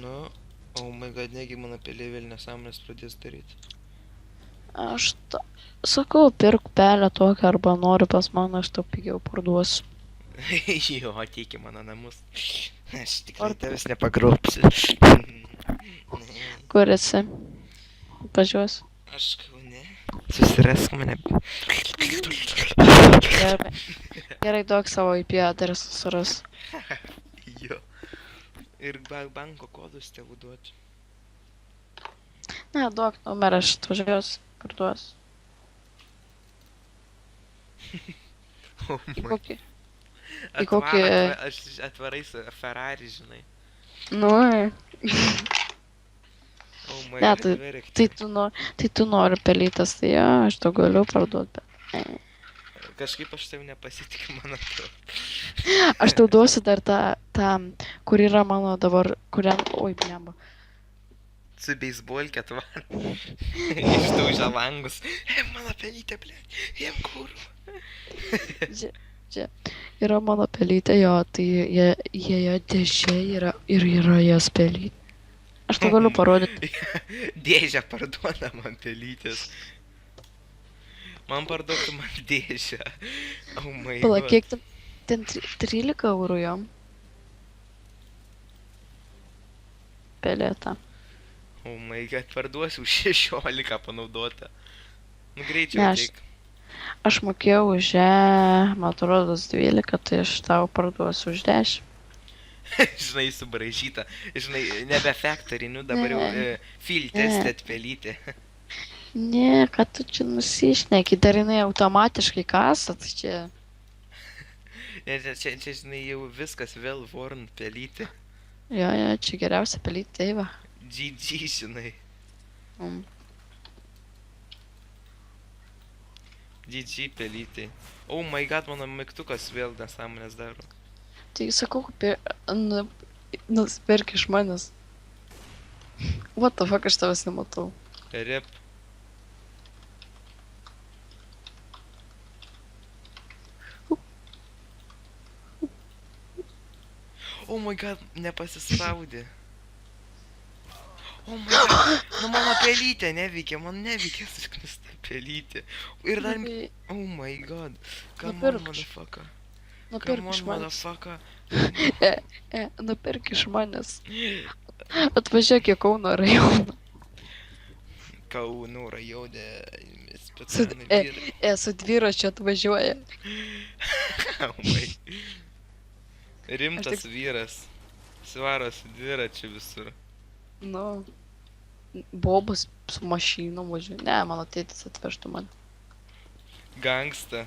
Nu, oh my god, negi mano pelė vėl nesąmonės pradės daryti. Aš sakau, pirk pelę tokią arba nori pas mane, aš tau pigiau parduosiu. Jo, ateik į mano namus. Aš tikrai Ar- tavęs nepagrobsiu. Kur esi? Važiuosiu. Aš Kaune. Susirask mane. Gerai, duok savo IP adresą suras. Jo. Ir banko kodus tėvų duoti. Ne, duok numerį, aš atvažiuosiu, parduosiu. Oh Į my. kokį? Į kokį... Aš atvarai su Ferrari, žinai. Nu, Oh my Ne, god, verk. tai tu nori pelytas, tai jo, aš tau galiu parduoti. Kažkaip aš tavim nepasitikiu, man atrodo. Aš tau duosiu dar tą, kur yra mano dabar, kuriam... Oi, blemba. Su beisbolke atvar. Išdaužia langus. Mano pelytė, blėt. Jiem kur. Yra mano pelytė, jo, tai jie dėžė yra ir yra jas pelytė. Aš tau galiu parodyti. Dėžę parduoda man pelytės. Man parduotų man dėžę. Oh my Pala, god. kiek ten 13 eurų jom. Pelėta. Oh my god, parduosiu už 16 panaudotą. Nu Ne, greičiau aš- teik. Aš mokėjau už ją, man atrodo, 12, tai aš tau parduosiu už 10. Žinai, subraižyta. Žinai, nebe factorinių, dabar jau Ne. field Ne. tested pelytė. Ne, ką tu čia nusišneki, dar jinai automatiškai kasa, tai čia... Čia, žinai, jau viskas vėl worn pelytė. Jo, čia geriausia pelytė, tai va. GG, žinai. Mm. GG pelytė. Oh my god, mano mygtukas vėl nesąmonės daro. Tai sakau, nusipirk iš manęs. What the fuck, aš tavęs nematau. Rep. Oh my god, nepasispaudė. Oh my god, nu mano pelytė neveikia, man neveikia suknista pelytė. Ir dar... Oh my god, come on, Nupirk. motherfucker. Nupirk Come iš on, manęs. motherfucker. Nupirk iš manęs. Atvažiuok į Kauno rajoną. Kauno rajone. Su, su dviračiu atvažiuoja. Oh my. Rimtas Aš vyras. Svarosi dviračiu visur. Nu, bobas su mašinom važiuoja. Ne, mano tėtis atvežtų man. Gangsta.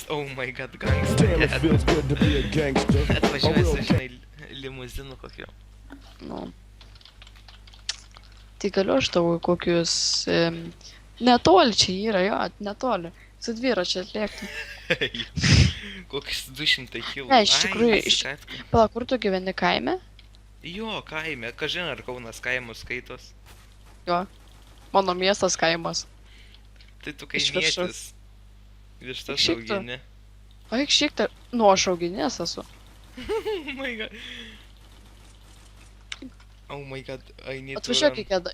Oh my god, gangsta. Damn, it feels good to be a gangster. A Atvažiuoja real su, žinai, limuzinu kokiu. Nu. Tai galiu aš tau kokius... netoli čia yra, jo, netoli. Su dviračiu atlėkti. Kokius 200 kilų. Ne, iš tikrųjų, Ai, Pala, kur tu gyveni kaime? Jo, kaime. Kažin ar Kaunas kaimus skaitos. Jo. Mano miestas kaimas. Tai tu Iš kaimietis. Vištas Šiaip tu. augini. O eik šiek tiek, nu aš auginės esu. Oh my god. Oh my god, I need to Atvažiuok į run.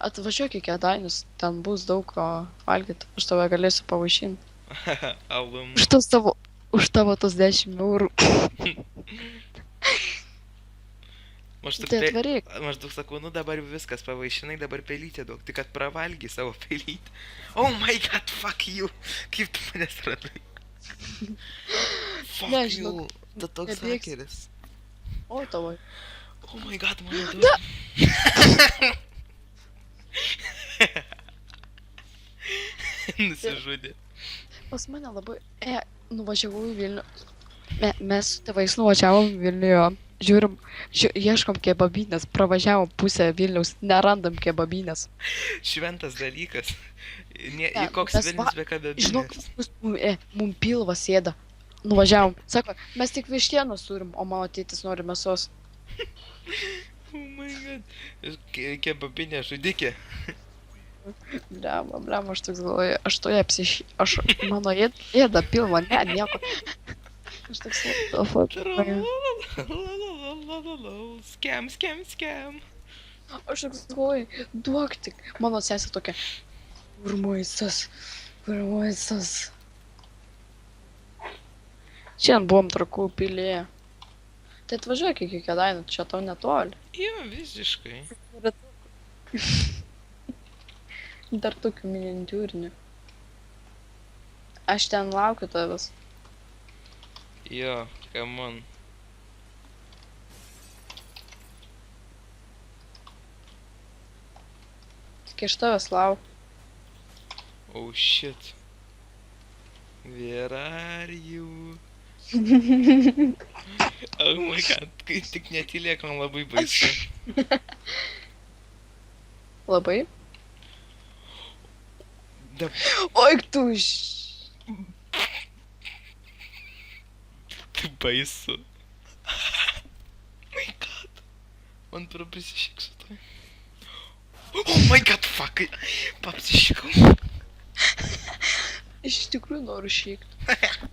Atvažiuok į Kėdainius, ten bus daug ko valgyti. Aš tave galėsiu pavaišinti. Alum. Už tavo tos 10 eurų. Tai atvaryk. Maždaug sakau, nu dabar viskas pavaišinai, dabar pelytė duok, tik kad pravalgy savo pelytę. Oh my god, fuck you. Kaip tu manęs radai? Fuck Ne, you. žinok, Tu toks nebėgsi. hakeris. O tavo. Oh my god, mano duok. Nusižudė. Pas mane labai... nuvažiavau į Vilnių. Mes su tėvais nuvažiavom į Vilnių, jo. Žiūrim, ieškom kebabinės, pravažiavom pusę Vilniaus, nerandam kebabinės. Šventas dalykas. Ne, Koks mes Vilnius be Žinok, kabinės. mum pilvas sėda. Nuvažiavom. Sako, mes tik vištienos turim, o mano tėtis nori mėsos. Oh my god. Kebabinė žudikė. Blem, aš toks galvoju, aš toje aš mano ėda pilva, ne, nieko. Aš toks, o fuck. Scam. Aš toks galvoju, duok tik. Mano sesė tokia. Kur maistas? Kur maistas? Šiandien buvom Trakų pilyje. Tai atvažiuok iki Kėdainių, čia tau netoli. Jo, visiškai. Dar tokių miniatiūrinių. Aš ten laukiu tavęs. Jo, come on. Tik iš tavęs laukiu. Oh shit. Where are you? Oh my god, kai tik netylėk, man labai baisu. Labai? Da, Oi, tu tai baisu. Oh my god. Man prisišyksiu. Oh my god, fuck. Papsišikau. Iš tikrųjų noriu šiekti.